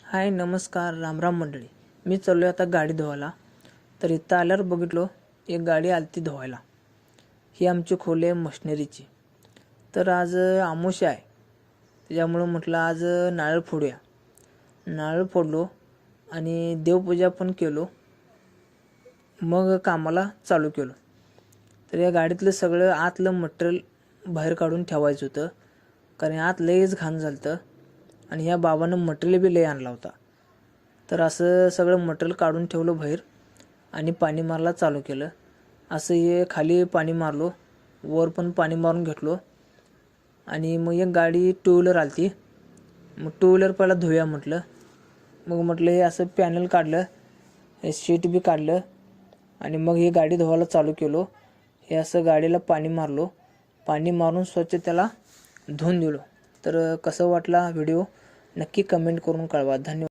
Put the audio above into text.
हाय नमस्कार रामराम मंडळी. मी चाललो आता गाडी धुवायला. तर इथं आल्यावर बघितलो एक गाडी आलती धुवायला. ही आमची खोली आहे मशिनरीची. तर आज अमावस्या आहे, त्याच्यामुळं म्हटलं आज नारळ फोडूया. नारळ फोडलो आणि देवपूजा पण केलो, मग कामाला चालू केलो. तर या गाडीतलं सगळं आतलं मटेरियल बाहेर काढून ठेवायचं होतं, कारण आत लयच घाण झालं आणि ह्या बाबानं मटेरियल बी लय आणला होता. तर असं सगळं मटेरियल काढून ठेवलं बाहेर आणि पाणी मारायला चालू केलं. असं हे खाली पाणी मारलो, वर पण पाणी मारून घेतलो. आणि मग एक गाडी टू व्हीलर आलती. मग टू व्हीलर पहिला धुया म्हटलं. मग म्हटलं हे असं पॅनल काढलं, हे शीट बी काढलं आणि मग ही गाडी धुवायला चालू केलो. हे असं गाडीला पाणी मारलो, पाणी मारून स्वच्छ त्याला धुवून दिलो. तर कसं वाटला व्हिडिओ नक्की कमेंट करून कळवा. धन्यवाद.